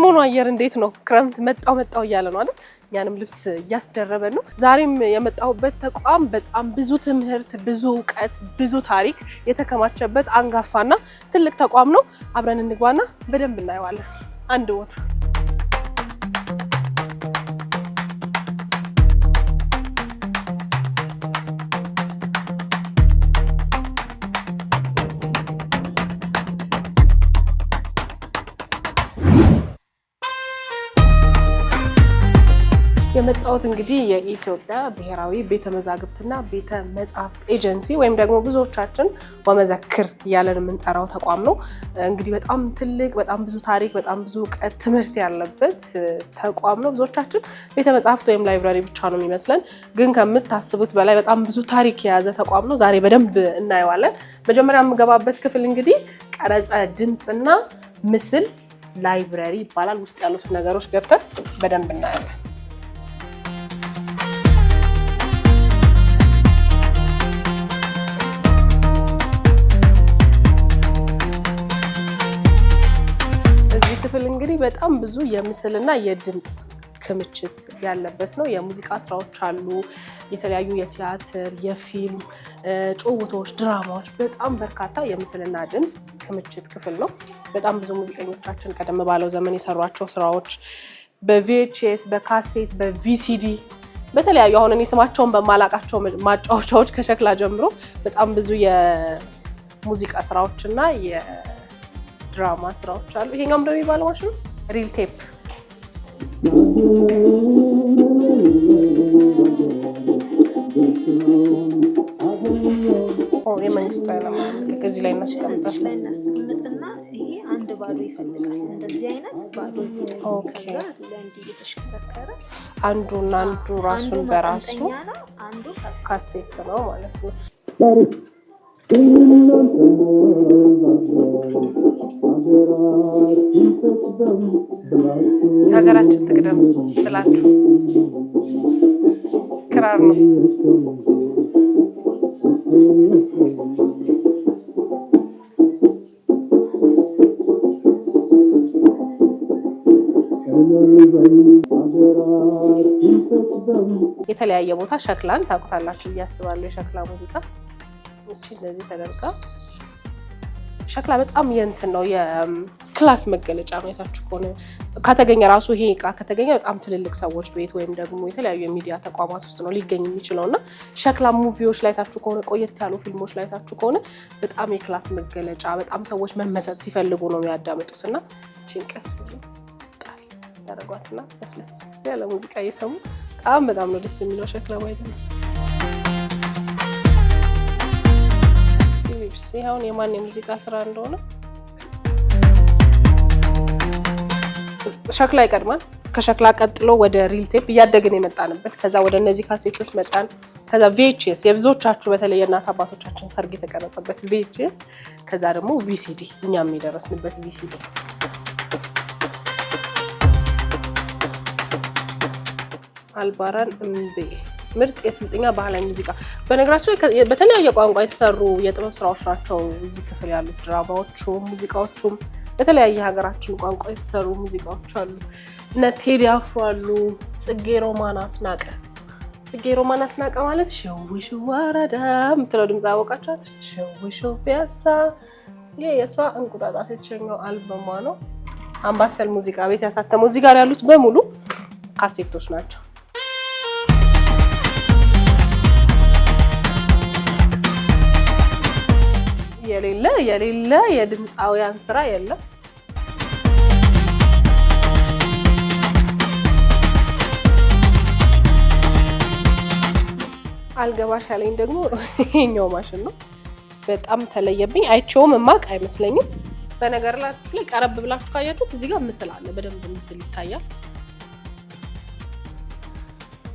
የሰሞኑ አየር እንዴት ነው? ክረምት መጣው እያለ ነው አይደል? ያንም ልብስ እያስደረበን ነው። ዛሬም የመጣሁበት ተቋም በጣም ብዙ ትምህርት፣ ብዙ ዕውቀት፣ ብዙ ታሪክ የተከማቸበት አንጋፋና ትልቅ ተቋም ነው። አብረን እንግባና በደንብ እናየዋለን። አንድ ቦታ የመጣሁት እንግዲህ የኢትዮጵያ ብሔራዊ ቤተ መዛግብትና ቤተ መጻሕፍት ኤጀንሲ ወይም ደግሞ ብዙዎቻችን ወመዘክር እያለን የምንጠራው ተቋም ነው። እንግዲህ በጣም ትልቅ፣ በጣም ብዙ ታሪክ፣ በጣም ብዙ ዕውቀት፣ ትምህርት ያለበት ተቋም ነው። ብዙዎቻችን ቤተ መጻሕፍት ወይም ላይብራሪ ብቻ ነው የሚመስለን፣ ግን ከምታስቡት በላይ በጣም ብዙ ታሪክ የያዘ ተቋም ነው። ዛሬ በደንብ እናየዋለን። መጀመሪያ የምገባበት ክፍል እንግዲህ ቀረጸ ድምፅና ምስል ላይብራሪ ይባላል። ውስጥ ያሉትን ነገሮች ገብተን በደንብ እናያለን። ክፍል እንግዲህ በጣም ብዙ የምስልና የድምጽ ክምችት ያለበት ነው። የሙዚቃ ስራዎች አሉ፣ የተለያዩ የቲያትር፣ የፊልም ጭውውቶች፣ ድራማዎች፣ በጣም በርካታ የምስልና ድምጽ ክምችት ክፍል ነው። በጣም ብዙ ሙዚቀኞቻችን ቀደም ባለው ዘመን የሰሯቸው ስራዎች በቪኤችኤስ፣ በካሴት፣ በቪሲዲ በተለያዩ አሁን እኔ ስማቸውን በማላቃቸው ማጫወቻዎች ከሸክላ ጀምሮ በጣም ብዙ የሙዚቃ ስራዎችና ድራማ ስራዎች አሉ። ይሄኛውም ደግሞ የሚባለው ማሽኑ ሪል ቴፕ የመንግስቱ ኃይለማርያም እዚህ ላይ እናስቀምጥና ይሄ አንድ ባዶ ይፈልጋል። እንደዚህ አይነት ባዶ እዚህ ላይ እየተሽከረከረ አንዱና አንዱ ራሱን በራሱ ካሴት ነው ማለት ነው። ሀገራችን ትቅደም ብላችሁ ክራር ነው። የተለያየ ቦታ ሸክላን ታውቁታላችሁ ብዬ አስባለሁ። የሸክላ ሙዚቃ እንደዚህ ተደርጋ ሸክላ በጣም የእንትን ነው የክላስ መገለጫ ነው። የታችሁ ከሆነ ከተገኘ ራሱ ይሄ እቃ ከተገኘ በጣም ትልልቅ ሰዎች ቤት ወይም ደግሞ የተለያዩ የሚዲያ ተቋማት ውስጥ ነው ሊገኝ የሚችለው እና ሸክላ ሙቪዎች ላይ ታችሁ ከሆነ ቆየት ያሉ ፊልሞች ላይ ታችሁ ከሆነ በጣም የክላስ መገለጫ፣ በጣም ሰዎች መመሰጥ ሲፈልጉ ነው የሚያዳምጡት እና ጭንቀስ ጣል ያደርጓትና ለስለስ ያለ ሙዚቃ እየሰሙ በጣም ነው ደስ የሚለው ሸክላ ማየት ነው። ይሄውን የማን የሙዚቃ ስራ እንደሆነ ሸክላ ይቀድማል። ከሸክላ ቀጥሎ ወደ ሪል ቴፕ እያደግን የመጣንበት፣ ከዛ ወደ እነዚህ ካሴቶች መጣን። ከዛ ቪኤችኤስ የብዙዎቻችሁ በተለይ የእናት አባቶቻችን ሰርግ የተቀረጸበት ቪኤችኤስ፣ ከዛ ደግሞ ቪሲዲ እኛም የደረስንበት ቪሲዲ። አልባራን እምቤ ምርጥ የስልጥኛ ባህላዊ ሙዚቃ። በነገራችን ላይ በተለያየ ቋንቋ የተሰሩ የጥበብ ስራዎች ናቸው እዚህ ክፍል ያሉት። ድራማዎቹም ሙዚቃዎቹም በተለያየ ሀገራችን ቋንቋ የተሰሩ ሙዚቃዎች አሉ። እነ ቴዲ አፍሮ አሉ። ጽጌ ሮማን አስናቀ። ጽጌ ሮማን አስናቀ ማለት ሸውሽ ወረዳ የምትለው ድምፅ አወቃቻት። ሸውሽ ፒያሳ ይሄ የእሷ እንቁጣጣት የተሰኘው አልበሟ ነው። አምባሰል ሙዚቃ ቤት ያሳተመው። እዚህ ጋር ያሉት በሙሉ ካሴቶች ናቸው። የሌለ የድምፃውያን ስራ የለም። አልገባሽ ያለኝ ደግሞ ይሄኛው ማሽን ነው። በጣም ተለየብኝ። አይቼውም እማቅ አይመስለኝም። በነገራችሁ ላይ ቀረብ ብላችሁ ካያችሁት እዚህ ጋር ምስል አለ። በደንብ ምስል ይታያል።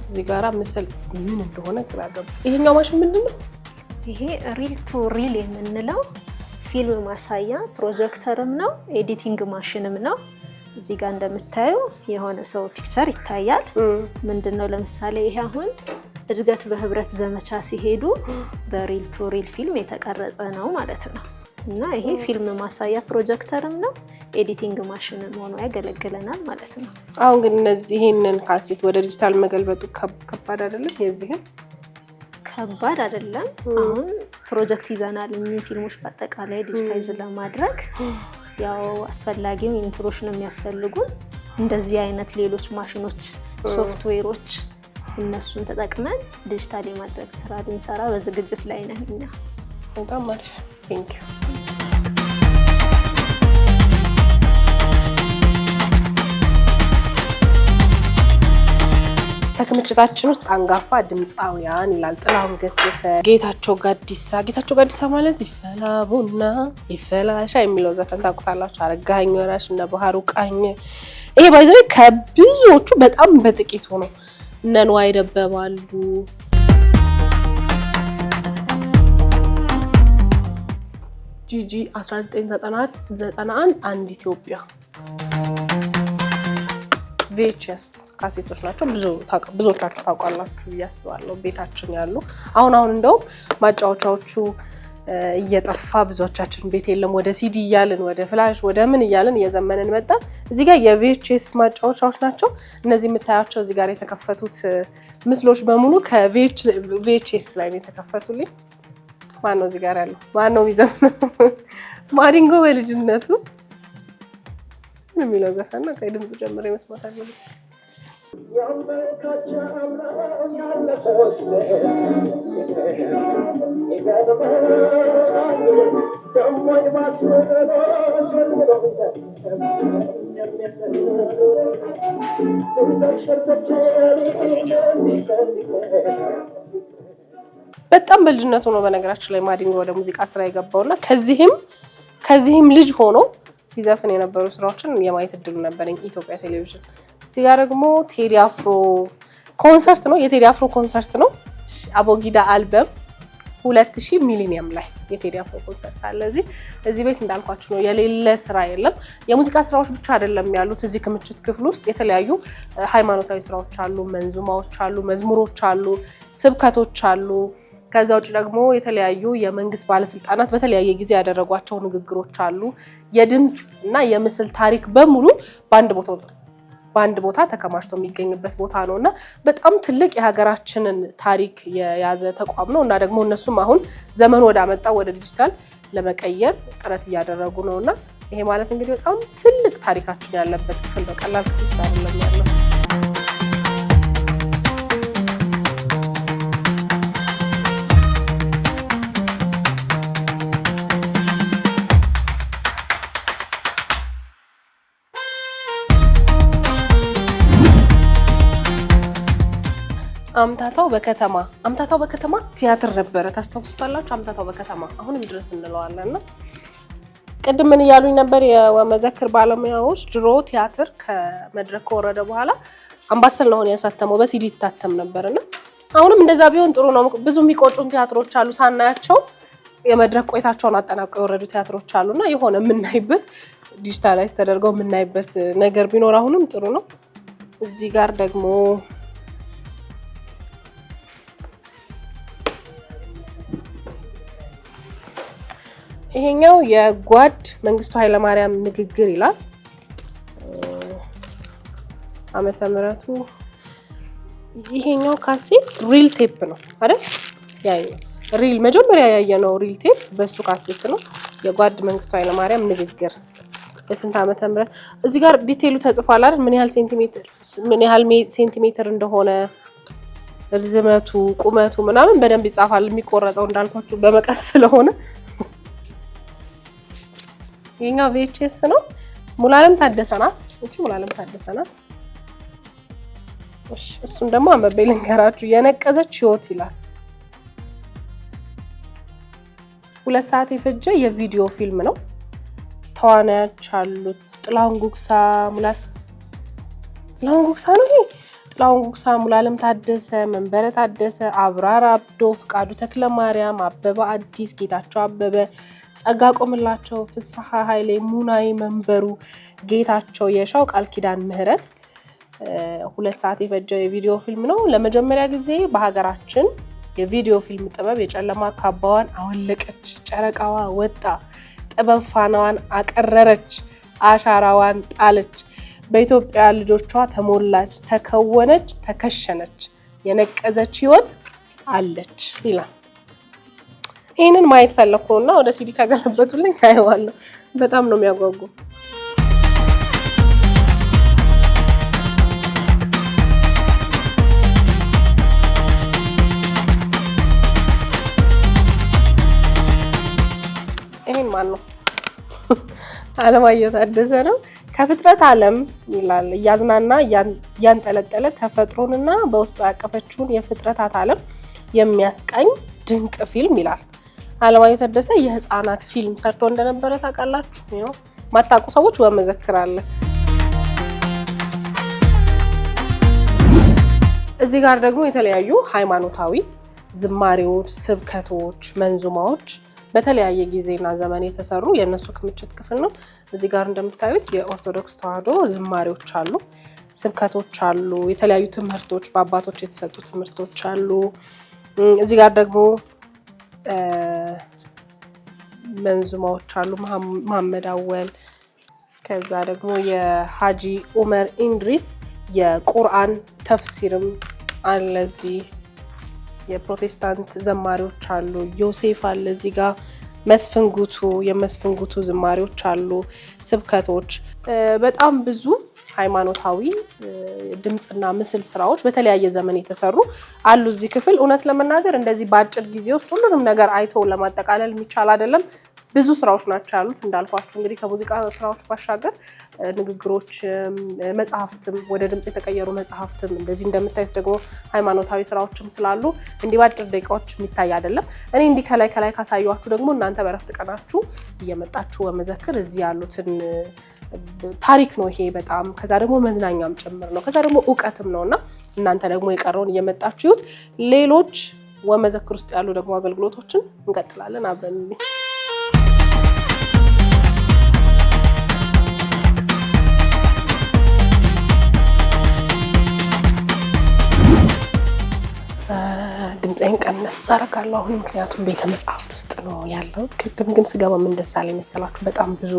እዚህ ጋራ ምስል ምን እንደሆነ ግራ ገባ። ይሄኛው ማሽን ምንድን ነው? ይሄ ሪል ቱ ሪል የምንለው ፊልም ማሳያ ፕሮጀክተርም ነው፣ ኤዲቲንግ ማሽንም ነው። እዚህ ጋር እንደምታዩ የሆነ ሰው ፒክቸር ይታያል። ምንድነው ለምሳሌ ይሄ አሁን እድገት በህብረት ዘመቻ ሲሄዱ በሪል ቱ ሪል ፊልም የተቀረጸ ነው ማለት ነው። እና ይሄ ፊልም ማሳያ ፕሮጀክተርም ነው፣ ኤዲቲንግ ማሽን ሆኖ ያገለግለናል ማለት ነው። አሁን ግን ይሄንን ካሴት ወደ ዲጂታል መገልበጡ ከባድ አይደለም? የዚህን ከባድ አይደለም። አሁን ፕሮጀክት ይዘናል እኚህ ፊልሞች በአጠቃላይ ዲጂታይዝ ለማድረግ ያው አስፈላጊው ኢንትሮሽ ነው የሚያስፈልጉን። እንደዚህ አይነት ሌሎች ማሽኖች፣ ሶፍትዌሮች እነሱን ተጠቅመን ዲጂታል የማድረግ ስራ ልንሰራ በዝግጅት ላይ ነን እኛ። በጣም አሪፍ ቴንክ ዩ። ከክምችታችን ውስጥ አንጋፋ ድምፃውያን ይላል ጥላሁን ገሰሰ፣ ጌታቸው ጋዲሳ ማለት ይፈላ ቡና ይፈላ ሻይ የሚለው ዘፈን ታውቁታላችሁ። አረጋኸኝ ወራሽ እና ባህሩ ቃኝ። ይሄ ባይዘው ከብዙዎቹ በጣም በጥቂቱ ነው። እነ ንዋይ ደበባሉ። ጂጂ 1991 አንድ ኢትዮጵያ VHS ካሴቶች ናቸው። ብዙዎቻችሁ ታውቃላችሁ ብዬ አስባለሁ ቤታችን ያሉ። አሁን እንደው ማጫወቻዎቹ እየጠፋ ብዙዎቻችን ቤት የለም። ወደ ሲዲ እያልን ወደ ፍላሽ ወደ ምን እያልን እየዘመንን መጣ። እዚህ ጋር የVHS ማጫወቻዎች ናቸው። እነዚህ የምታያቸው እዚህ ጋር የተከፈቱት ምስሎች በሙሉ ከVHS ላይ ነው የተከፈቱልኝ። ማን ነው እዚህ ጋር ያለው? ማን ነው የሚዘምነው? ማዲንጎ በልጅነቱ ምን የሚለው ዘፈን ነው? ከድምፁ ጀምሮ መስማት አለብን። በጣም በልጅነቱ ነው በነገራችን ላይ ማዲንጎ ወደ ሙዚቃ ስራ የገባውና ከዚህም ልጅ ሆኖ ሲዘፍን የነበሩ ስራዎችን የማየት እድሉ ነበረኝ ኢትዮጵያ ቴሌቪዥን። እዚህ ጋር ደግሞ ቴዲ አፍሮ ኮንሰርት ነው፣ የቴዲ አፍሮ ኮንሰርት ነው። አቦጊዳ አልበም 2000 ሚሊኒየም ላይ የቴዲ አፍሮ ኮንሰርት አለ። እዚህ ቤት እንዳልኳችሁ ነው የሌለ ስራ የለም። የሙዚቃ ስራዎች ብቻ አይደለም ያሉት እዚህ ክምችት ክፍል ውስጥ የተለያዩ ሃይማኖታዊ ስራዎች አሉ፣ መንዙማዎች አሉ፣ መዝሙሮች አሉ፣ ስብከቶች አሉ። ከዛ ውጭ ደግሞ የተለያዩ የመንግስት ባለስልጣናት በተለያየ ጊዜ ያደረጓቸው ንግግሮች አሉ። የድምጽ እና የምስል ታሪክ በሙሉ በአንድ ቦታ ተከማችቶ የሚገኝበት ቦታ ነውና በጣም ትልቅ የሀገራችንን ታሪክ የያዘ ተቋም ነው እና ደግሞ እነሱም አሁን ዘመኑ ወዳመጣው ወደ ዲጂታል ለመቀየር ጥረት እያደረጉ ነውና ይሄ ማለት እንግዲህ በጣም ትልቅ ታሪካችን ያለበት ክፍል በቀላል ክፍል ውስጥ አይደለም ያለው። አምታታው በከተማ ቲያትር ነበረ። ታስታውሱታላችሁ? አምታታው በከተማ አሁንም ድረስ እንለዋለን። እና ቅድም ምን እያሉኝ ነበር የመዘክር ባለሙያዎች ድሮ ቲያትር ከመድረክ ከወረደ በኋላ አምባሰል ነው ያሳተመው፣ በሲዲ ይታተም ነበርና አሁንም እንደዛ ቢሆን ጥሩ ነው። ብዙ የሚቆጩን ቲያትሮች አሉ ሳናያቸው የመድረክ ቆይታቸውን አጠናቀው የወረዱ ቲያትሮች አሉና የሆነ የምናይበት ዲጂታላይዝ ተደርገው የምናይበት ነገር ቢኖር አሁንም ጥሩ ነው። እዚህ ጋር ደግሞ ይሄኛው የጓድ መንግስቱ ኃይለማርያም ንግግር ይላል። ዓመተ ምህረቱ ይሄኛው ካሴት ሪል ቴፕ ነው አይደል? ያየው ሪል መጀመሪያ ያየነው ሪል ቴፕ በሱ ካሴት ነው። የጓድ መንግስቱ ኃይለማርያም ንግግር በስንት ዓመተ ምህረት እዚህ ጋር ዲቴይሉ ተጽፏል አይደል? ምን ያህል ሴንቲሜትር እንደሆነ ርዝመቱ፣ ቁመቱ ምናምን በደንብ ይጻፋል። የሚቆረጠው እንዳልኳችሁ በመቀስ ስለሆነ ይሄኛው VHS ነው። ሙሉዓለም ታደሰ ናት። ሙሉዓለም ታደሰ ናት። እሱን ደግሞ አንበቤ ልንገራችሁ። የነቀዘች ህይወት ይላል። 2 ሰዓት የፈጀ የቪዲዮ ፊልም ነው። ተዋናዮች አሉት። ጥላሁን ጉግሳ ነው። ጥላሁን ጉግሳ፣ ሙሉዓለም ታደሰ፣ መንበረ ታደሰ፣ አብራር አብዶ፣ ፍቃዱ ተክለማርያም፣ አበበ አዲስ፣ ጌታቸው አበበ፣ ጸጋ ቆምላቸው፣ ፍስሐ ኃይሌ፣ ሙናይ መንበሩ፣ ጌታቸው የሻው፣ ቃል ኪዳን ምህረት 2 ሰዓት የፈጀው የቪዲዮ ፊልም ነው። ለመጀመሪያ ጊዜ በሀገራችን የቪዲዮ ፊልም ጥበብ የጨለማ ካባዋን አወለቀች፣ ጨረቃዋ ወጣ፣ ጥበብ ፋናዋን አቀረረች አሻራዋን ጣለች። በኢትዮጵያ ልጆቿ ተሞላች፣ ተከወነች፣ ተከሸነች፣ የነቀዘች ህይወት አለች ይላል። ይህንን ማየት ፈለኩና ወደ ሲዲ ከገለበጡልኝ አየዋለሁ። በጣም ነው የሚያጓጉ። ይሄን ማን ነው? አለማየሁ ታደሰ ነው። ከፍጥረት ዓለም ይላል እያዝናና እያንጠለጠለ ተፈጥሮንና በውስጡ ያቀፈችውን የፍጥረታት ዓለም የሚያስቃኝ ድንቅ ፊልም ይላል። አለማየሁ ታደሰ የህፃናት ፊልም ሰርቶ እንደነበረ ታውቃላችሁ? ማታውቁ ሰዎች በመዘክር አለ። እዚህ ጋር ደግሞ የተለያዩ ሃይማኖታዊ ዝማሬዎች፣ ስብከቶች፣ መንዙማዎች በተለያየ ጊዜና ዘመን የተሰሩ የእነሱ ክምችት ክፍል ነው። እዚህ ጋር እንደምታዩት የኦርቶዶክስ ተዋሕዶ ዝማሬዎች አሉ፣ ስብከቶች አሉ፣ የተለያዩ ትምህርቶች በአባቶች የተሰጡ ትምህርቶች አሉ። እዚህ ጋር ደግሞ መንዙማዎች አሉ፣ መሐመድ አወል። ከዛ ደግሞ የሀጂ ኡመር ኢንድሪስ የቁርአን ተፍሲርም አለ። እዚህ የፕሮቴስታንት ዘማሪዎች አሉ፣ ዮሴፍ አለ። እዚህ ጋር መስፍን ጉቱ፣ የመስፍን ጉቱ ዝማሬዎች አሉ፣ ስብከቶች፣ በጣም ብዙ ሃይማኖታዊ ድምፅና ምስል ስራዎች በተለያየ ዘመን የተሰሩ አሉ እዚህ ክፍል። እውነት ለመናገር እንደዚህ በአጭር ጊዜ ውስጥ ሁሉንም ነገር አይቶ ለማጠቃለል የሚቻል አይደለም። ብዙ ስራዎች ናቸው ያሉት። እንዳልኳችሁ እንግዲህ ከሙዚቃ ስራዎች ባሻገር ንግግሮች፣ መጽሐፍትም ወደ ድምፅ የተቀየሩ መጽሐፍትም እንደዚህ እንደምታዩት ደግሞ ሃይማኖታዊ ስራዎችም ስላሉ እንዲህ በአጭር ደቂቃዎች የሚታይ አይደለም። እኔ እንዲህ ከላይ ካሳየኋችሁ ደግሞ እናንተ በረፍት ቀናችሁ እየመጣችሁ በመዘክር እዚህ ያሉትን ታሪክ ነው ይሄ በጣም። ከዛ ደግሞ መዝናኛም ጭምር ነው፣ ከዛ ደግሞ እውቀትም ነውና እናንተ ደግሞ የቀረውን እየመጣችሁ ይሁት። ሌሎች ወመዘክር ውስጥ ያሉ ደግሞ አገልግሎቶችን እንቀጥላለን አብረን። ድምፄን ቀነስ አደርጋለሁ አሁን፣ ምክንያቱም ቤተ መጽሐፍት ውስጥ ነው ያለው። ቅድም ግን ስገባ ምን ደስ አለኝ መሰላችሁ? በጣም ብዙ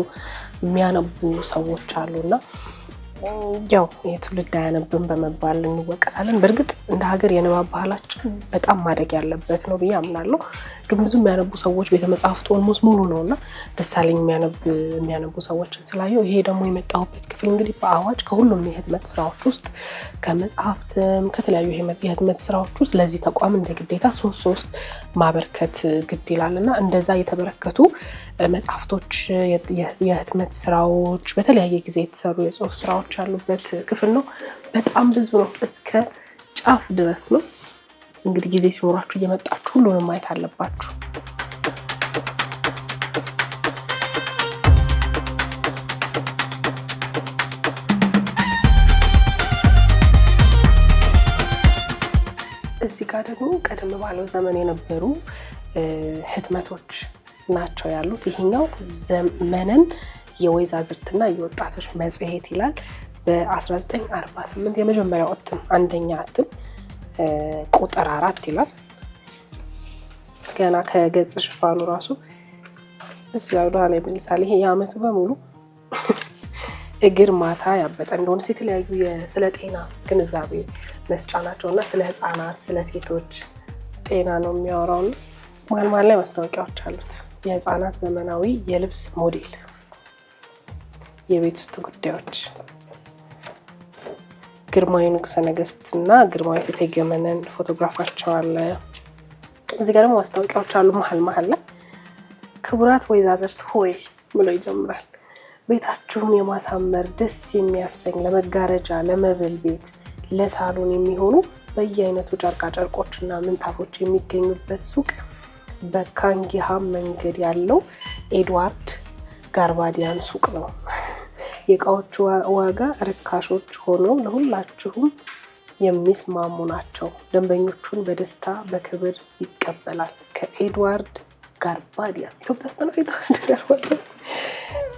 የሚያነቡ ሰዎች አሉና ያው የትውልድ አያነብም በመባል እንወቀሳለን። በእርግጥ እንደ ሀገር የንባብ ባህላችን በጣም ማደግ ያለበት ነው ብዬ አምናለሁ። ግን ብዙ የሚያነቡ ሰዎች ቤተ መጽሐፍቱ ኦልሞስት ሙሉ ነውና ደስ አለኝ የሚያነቡ ሰዎችን ስላየው። ይሄ ደግሞ የመጣሁበት ክፍል እንግዲህ በአዋጅ ከሁሉም የህትመት ስራዎች ውስጥ ከመጽሐፍትም ከተለያዩ የህትመት ስራዎች ውስጥ ለዚህ ተቋም እንደ ግዴታ ሶስት ማበርከት ግድ ይላልና እንደዛ የተበረከቱ መጽሐፍቶች፣ የህትመት ስራዎች፣ በተለያየ ጊዜ የተሰሩ የጽሁፍ ስራዎች ያሉበት ክፍል ነው። በጣም ብዙ ነው፣ እስከ ጫፍ ድረስ ነው። እንግዲህ ጊዜ ሲኖራችሁ እየመጣችሁ ሁሉንም ማየት አለባችሁ። እዚህ ጋር ደግሞ ቀደም ባለው ዘመን የነበሩ ህትመቶች ናቸው ያሉት። ይሄኛው ዘመነን የወይዛዝርትና የወጣቶች መጽሔት ይላል። በ1948 የመጀመሪያው እትም አንደኛ እትም ቁጥር 4 ይላል። ገና ከገጽ ሽፋኑ ራሱ እስላው ዳላ ይመልሳል። ይሄ የአመቱ በሙሉ እግር ማታ ያበጠ እንደሆነ የተለያዩ ስለ ጤና ግንዛቤ መስጫ ናቸውና ስለ ህፃናት፣ ስለ ሴቶች ጤና ነው የሚያወራው። መሀል ላይ ማስታወቂያዎች አሉት። የህፃናት ዘመናዊ የልብስ ሞዴል፣ የቤት ውስጥ ጉዳዮች፣ ግርማዊ ንጉሠ ነገስትና ግርማዊ እቴጌ መነን ፎቶግራፋቸው አለ። እዚህ ጋር ደግሞ ማስታወቂያዎች አሉ። መሀል ላይ ክቡራት ወይዛዝርት ሆይ ብሎ ይጀምራል። ቤታችሁን የማሳመር ደስ የሚያሰኝ ለመጋረጃ፣ ለመብል ቤት፣ ለሳሎን የሚሆኑ በየአይነቱ ጨርቃ ጨርቆችና ምንጣፎች የሚገኙበት ሱቅ በካንጊሃም መንገድ ያለው ኤድዋርድ ጋርባዲያን ሱቅ ነው። የእቃዎቹ ዋጋ ርካሾች ሆነው ለሁላችሁም የሚስማሙ ናቸው። ደንበኞቹን በደስታ በክብር ይቀበላል። ከኤድዋርድ ጋርባዲያን። ኢትዮጵያ ውስጥ ነው ኤድዋርድ ጋርባዲያን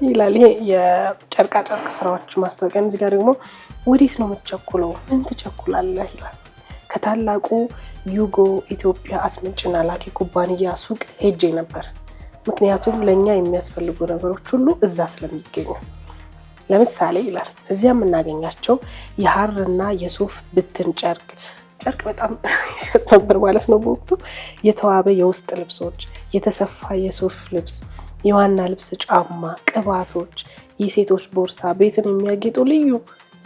ይላል። ይሄ የጨርቃ ጨርቅ ስራዎች ማስታወቂያ። እዚህ ጋር ደግሞ ወዴት ነው የምትቸኩለው? ምን ትቸኩላለህ ይላል። ከታላቁ ዩጎ ኢትዮጵያ አስመጭና ላኪ ኩባንያ ሱቅ ሄጄ ነበር። ምክንያቱም ለኛ የሚያስፈልጉ ነገሮች ሁሉ እዛ ስለሚገኙ ለምሳሌ ይላል እዚያ የምናገኛቸው የሐርና የሱፍ ብትን ጨርቅ በጣም ይሸጥ ነበር ማለት ነው በወቅቱ። የተዋበ የውስጥ ልብሶች፣ የተሰፋ የሱፍ ልብስ፣ የዋና ልብስ፣ ጫማ፣ ቅባቶች፣ የሴቶች ቦርሳ፣ ቤትን የሚያጌጡ ልዩ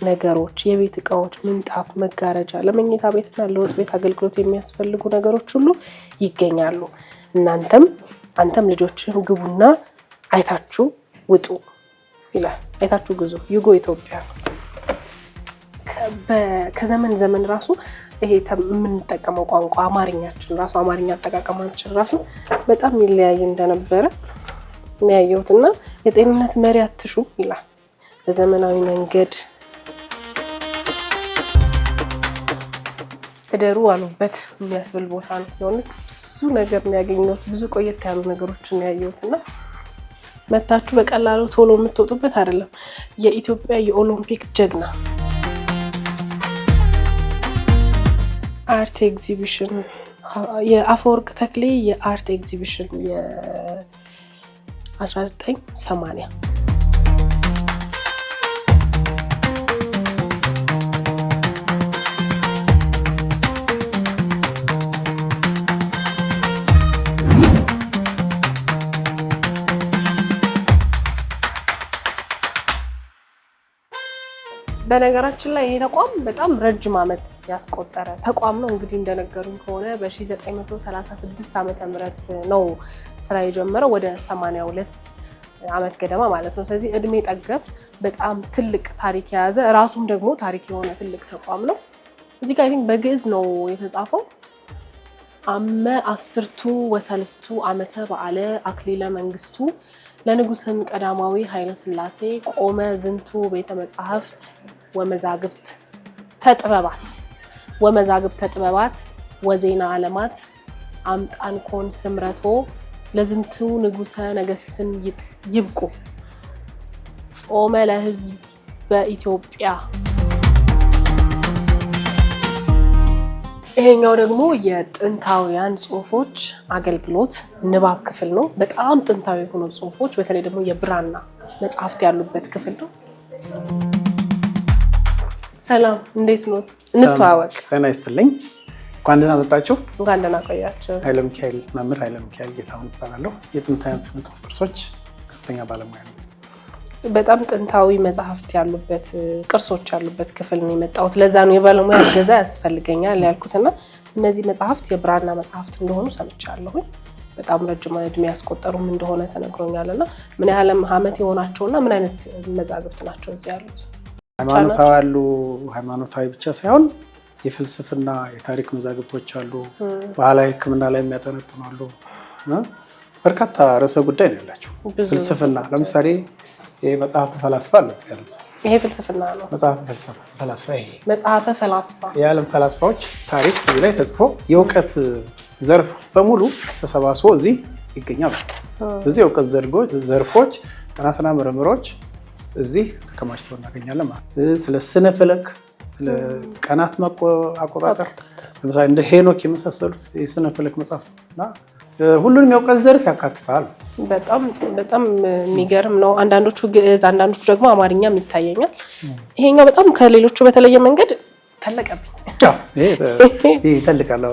ነገሮች፣ የቤት እቃዎች፣ ምንጣፍ፣ መጋረጃ፣ ለመኝታ ቤትና ለወጥ ቤት አገልግሎት የሚያስፈልጉ ነገሮች ሁሉ ይገኛሉ። አንተም ልጆችህም ግቡና አይታችሁ ውጡ ይላል። አይታችሁ ግዙ። ዩጎ ኢትዮጵያ። ከዘመን ዘመን ራሱ ይሄ የምንጠቀመው ቋንቋ አማርኛችን ራሱ አማርኛ አጠቃቀማችን ራሱ በጣም ይለያይ እንደነበረ ያየሁትና የጤንነት መሪ አትሹ ይላል። በዘመናዊ መንገድ እደሩ አሉበት የሚያስብል ቦታ ነው። የሆነት ብዙ ነገር ነው ያገኘሁት። ብዙ ቆየት ያሉ ነገሮችን ነው ያየሁትና መታችሁ በቀላሉ ቶሎ የምትወጡበት አይደለም። የኢትዮጵያ የኦሎምፒክ ጀግና አርት ኤግዚቢሽን የአፈወርቅ ተክሌ የአርት ኤግዚቢሽን የ1980 በነገራችን ላይ ይሄ ተቋም በጣም ረጅም ዓመት ያስቆጠረ ተቋም ነው። እንግዲህ እንደነገሩኝ ከሆነ በ1936 ዓመተ ምህረት ነው ስራ የጀመረው ወደ 82 ዓመት ገደማ ማለት ነው። ስለዚህ እድሜ ጠገብ በጣም ትልቅ ታሪክ የያዘ ራሱም ደግሞ ታሪክ የሆነ ትልቅ ተቋም ነው። እዚህ ጋር በግዕዝ ነው የተጻፈው። አመ 10ቱ ወሰልስቱ ዓመተ በዓለ አክሊለ መንግስቱ ለንጉሥን ቀዳማዊ ኃይለ ሥላሴ ቆመ ዝንቱ ቤተ መጻሕፍት ወመዛግብት ተጥበባት ወዜና ዓለማት አምጣን ኮን ስምረቶ ለዝንቱ ንጉሠ ነገሥትን ይብቁ ጾመ ለሕዝብ በኢትዮጵያ። ይሄኛው ደግሞ የጥንታውያን ጽሁፎች አገልግሎት ንባብ ክፍል ነው። በጣም ጥንታዊ የሆኑ ጽሁፎች በተለይ ደግሞ የብራና መጽሐፍት ያሉበት ክፍል ነው። ሰላም፣ እንዴት ኖት? እንተዋወቅ። ጤና ይስጥልኝ። እንኳን ደህና መጣችሁ። እንኳን ደህና ቆያችሁ። መምህር ኃይለ ሚካኤል ጌታሁን እባላለሁ። የጥንታውያን ስነ ጽሁፍ ቅርሶች ከፍተኛ ባለሙያ ነኝ። በጣም ጥንታዊ መጽሐፍት ያሉበት ቅርሶች ያሉበት ክፍል ነው የመጣሁት። ለዛ ነው የባለሙያ እገዛ ያስፈልገኛል ያልኩትና እነዚህ መጽሐፍት የብራና መጽሐፍት እንደሆኑ ሰምቻለሁ። በጣም ረጅም ዕድሜ ያስቆጠሩም እንደሆነ ተነግሮኛልና ምን ያህል ዓመት የሆናቸውና ምን አይነት መዛግብት ናቸው እዚህ ያሉት? ሃይማኖታዊ አሉ። ሃይማኖታዊ ብቻ ሳይሆን የፍልስፍና የታሪክ መዛግብቶች አሉ። ባህላዊ ሕክምና ላይ የሚያጠነጥኑ አሉ። በርካታ ርዕሰ ጉዳይ ነው ያላቸው። ፍልስፍና ለምሳሌ ይሄ መጽሐፈ ፈላስፋ አለ። ይሄ ፍልስፍና ነው። መጽሐፈ ፈላስፋ የዓለም ፈላስፋዎች ታሪክ እዚህ ላይ ተጽፎ የእውቀት ዘርፍ በሙሉ ተሰባስቦ እዚህ ይገኛል። በዚህ የእውቀት ዘርፎች ጥናትና ምርምሮች እዚህ ተከማችተው እናገኛለን ማለት። ስለ ስነ ፈለክ፣ ስለ ቀናት አቆጣጠር ለምሳሌ እንደ ሄኖክ የመሳሰሉት የስነ ፈለክ መጽሐፍ እና ሁሉንም የእውቀት ዘርፍ ያካትታል። በጣም የሚገርም ነው። አንዳንዶቹ ግዕዝ፣ አንዳንዶቹ ደግሞ አማርኛም ይታየኛል። ይሄኛው በጣም ከሌሎቹ በተለየ መንገድ ተለቀብኝ። ይሄ ተልቃለሁ።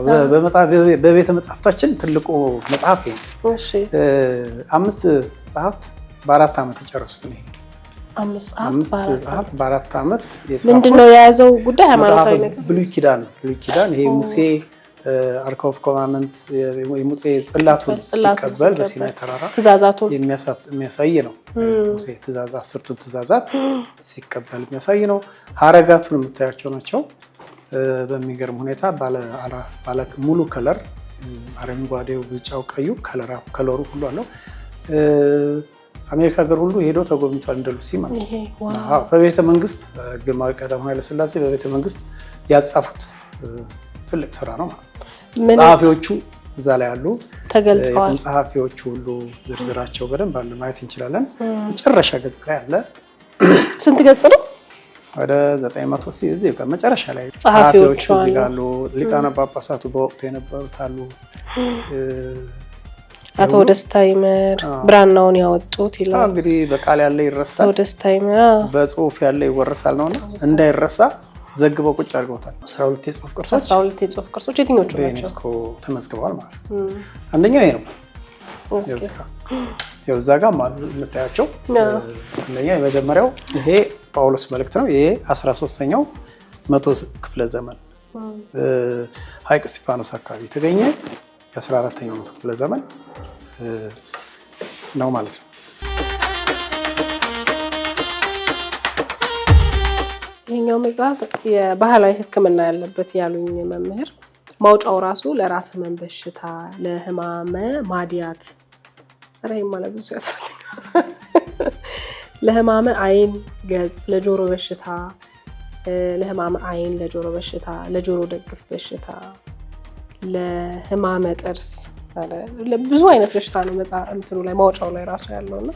በቤተ መጽሐፍታችን ትልቁ መጽሐፍ ይሄ 5 መጽሐፍት በ4 ዓመት የጨረሱት ነው። 5 መጽሐፍ በ4 ዓመት ምንድነው የያዘው ጉዳይ? ሃይማኖታዊ ነገር ብሉይ ኪዳን ይሄ ሙሴ አርክ ኦፍ ኮማንድመንት የሙሴ ጽላቱን ሲቀበል በሲናይ ተራራ ትእዛዛቱን የሚያሳይ ነው። ሙሴ 10ቱን ትእዛዛት ሲቀበል የሚያሳይ ነው። ሀረጋቱን የምታያቸው ናቸው። በሚገርም ሁኔታ ባለ ሙሉ ከለር አረንጓዴው፣ ቢጫው፣ ቀዩ ከለሩ ሁሉ አለው። አሜሪካ ሀገር ሁሉ ሄዶ ተጎብኝቷል። እንደ ሉሲ ማለት ነው። በቤተ መንግስት ግርማዊ ቀዳማዊ ኃይለ ሥላሴ በቤተ መንግስት ያጻፉት ትልቅ ስራ ነው ማለት ነው። ጸሐፊዎቹ እዛ ላይ ያሉ ተገልጸዋል። ጸሐፊዎቹ ሁሉ ዝርዝራቸው በደንብ አለ ማየት እንችላለን። መጨረሻ ገጽ ላይ አለ። ስንት ገጽ ነው? ወደ 900 እዚህ ጋር መጨረሻ ላይ ጸሐፊዎቹ እዚህ ጋር አሉ። ሊቃነ ጳጳሳቱ በወቅቱ የነበሩት አሉ። አቶ ደስታ ይመር ብራናውን ያወጡት ይላል። እንግዲህ በቃል ያለ ይረሳል፣ አቶ ደስታ ይመር በጽሁፍ ያለ ይወረሳል ነውና እንዳይረሳ ዘግበው ቁጭ አድርገውታል። 12 የጽሁፍ ቅርሶች የትኞቹ ናቸው? በዩኔስኮ ተመዝግበዋል ማለት ነው። አንደኛው ይሄ ነው። ያው እዛ ጋር ማለት የምታያቸው አንደኛ የመጀመሪያው ይሄ ጳውሎስ መልእክት ነው። ይሄ 13ኛው መቶ ክፍለ ዘመን ሐይቅ እስጢፋኖስ አካባቢ የተገኘ የ14ኛው መቶ ክፍለ ዘመን ነው ማለት ነው። ይሄኛው መጽሐፍ የባህላዊ ሕክምና ያለበት ያሉኝ መምህር ማውጫው ራሱ ለራስ ህመም በሽታ፣ ለህማመ ማዲያት አረይ ማለት ብዙ ያስፈልጋል። ለህማመ አይን ገጽ፣ ለጆሮ በሽታ፣ ለህማመ አይን፣ ለጆሮ በሽታ፣ ለጆሮ ደግፍ በሽታ፣ ለህማመ ጥርስ ብዙ አይነት በሽታ ነው መጽሐፍ እንትኑ ላይ ማውጫው ላይ ራሱ ያለውና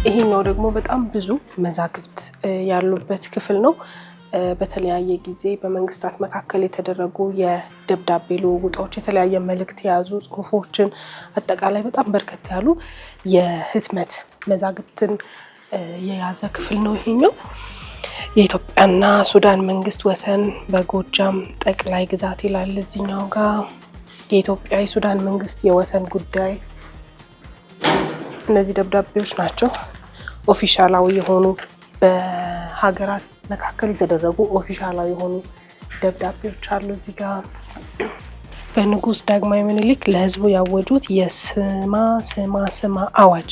ይሄኛው ደግሞ በጣም ብዙ መዛግብት ያሉበት ክፍል ነው። በተለያየ ጊዜ በመንግስታት መካከል የተደረጉ የደብዳቤ ልውውጦች፣ የተለያየ መልእክት የያዙ ጽሁፎችን አጠቃላይ በጣም በርከት ያሉ የህትመት መዛግብትን የያዘ ክፍል ነው ይሄኛው። የኢትዮጵያና ሱዳን መንግስት ወሰን በጎጃም ጠቅላይ ግዛት ይላል እዚህኛው ጋር። የኢትዮጵያ የሱዳን መንግስት የወሰን ጉዳይ፣ እነዚህ ደብዳቤዎች ናቸው። ኦፊሻላዊ የሆኑ በሀገራት መካከል የተደረጉ ኦፊሻላዊ የሆኑ ደብዳቤዎች አሉ እዚህ ጋር። በንጉስ ዳግማዊ ምኒልክ ለህዝቡ ያወጁት የስማ አዋጅ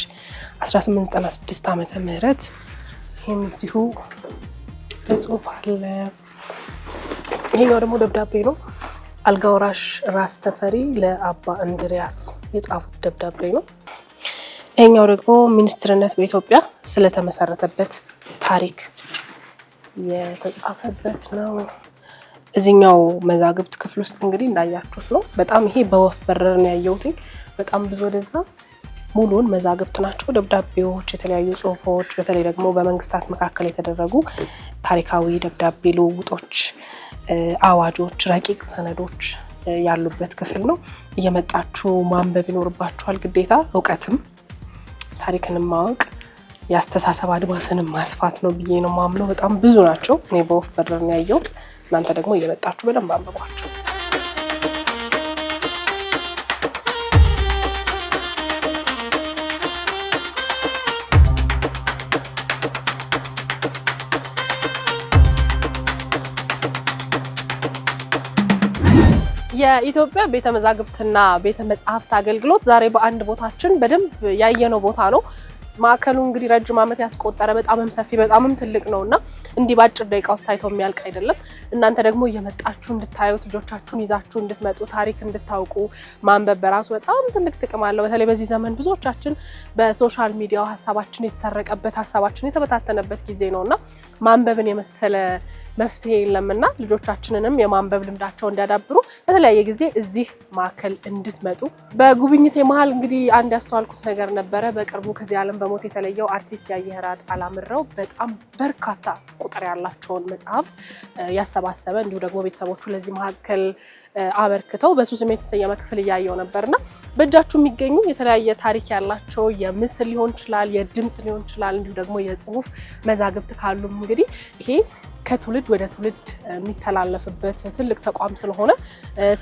1896 ዓመተ ምህረት ይህም እዚሁ በጽሁፍ አለ። ይሄኛው ደግሞ ደብዳቤ ነው። አልጋ ወራሽ ራስ ተፈሪ ለአባ እንድሪያስ የጻፉት ደብዳቤ ነው። ይሄኛው ደግሞ ሚኒስትርነት በኢትዮጵያ ስለተመሰረተበት ታሪክ የተጻፈበት ነው። እዚህኛው መዛግብት ክፍል ውስጥ እንግዲህ እንዳያችሁት ነው። በጣም ይሄ በወፍ በረር ነው ያየሁት። በጣም ብዙ ወደዛ ሙሉን መዛግብት ናቸው። ደብዳቤዎች፣ የተለያዩ ጽሁፎች፣ በተለይ ደግሞ በመንግስታት መካከል የተደረጉ ታሪካዊ ደብዳቤ ልውውጦች፣ አዋጆች፣ ረቂቅ ሰነዶች ያሉበት ክፍል ነው። እየመጣችሁ ማንበብ ይኖርባችኋል ግዴታ። እውቀትም ታሪክንም ማወቅ የአስተሳሰብ አድማስንም ማስፋት ነው ብዬ ነው ማምነው። በጣም ብዙ ናቸው። እኔ በወፍ በረር ነው ያየሁት። እናንተ ደግሞ እየመጣችሁ በደንብ አንብቧቸው። የኢትዮጵያ ቤተ መዛግብትና ቤተ መጻሕፍት አገልግሎት ዛሬ በአንድ ቦታችን በደንብ ያየነው ቦታ ነው። ማዕከሉ እንግዲህ ረጅም ዓመት ያስቆጠረ በጣምም ሰፊ በጣምም ትልቅ ነውና እንዲህ ባጭር ደቂቃ ውስጥ ታይቶ የሚያልቅ አይደለም። እናንተ ደግሞ እየመጣችሁ እንድታዩት ልጆቻችሁን ይዛችሁ እንድትመጡ ታሪክ እንድታውቁ ማንበብ በራሱ በጣም ትልቅ ጥቅም አለው። በተለይ በዚህ ዘመን ብዙዎቻችን በሶሻል ሚዲያው ሀሳባችን የተሰረቀበት ሀሳባችን የተበታተነበት ጊዜ ነውና ማንበብን የመሰለ መፍትሄ የለምና ልጆቻችንንም የማንበብ ልምዳቸው እንዲያዳብሩ በተለያየ ጊዜ እዚህ ማዕከል እንድትመጡ። በጉብኝት መሀል እንግዲህ አንድ ያስተዋልኩት ነገር ነበረ። በቅርቡ ከዚህ ዓለም በሞት የተለየው አርቲስት ያየህራድ አላምረው በጣም በርካታ ቁጥር ያላቸውን መጽሐፍ ያሰባሰበ እንዲሁ ደግሞ ቤተሰቦቹ ለዚህ ማዕከል አበርክተው በሱ ስም የተሰየመ ክፍል እያየው ነበርና በእጃችሁ የሚገኙ የተለያየ ታሪክ ያላቸው የምስል ሊሆን ይችላል፣ የድምጽ ሊሆን ይችላል፣ እንዲሁ ደግሞ የጽሁፍ መዛግብት ካሉም እንግዲህ ይሄ ከትውልድ ወደ ትውልድ የሚተላለፍበት ትልቅ ተቋም ስለሆነ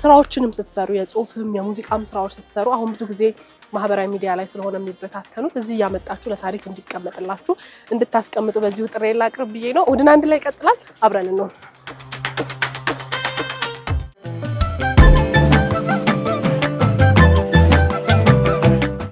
ስራዎችንም ስትሰሩ የጽሁፍም የሙዚቃም ስራዎች ስትሰሩ አሁን ብዙ ጊዜ ማህበራዊ ሚዲያ ላይ ስለሆነ የሚበታተኑት እዚህ ያመጣችሁ ለታሪክ እንዲቀመጥላችሁ እንድታስቀምጡ በዚሁ ጥሬ ላቅርብ ብዬ ነው። እሑድን አንድ ላይ ይቀጥላል። አብረን እንሆን።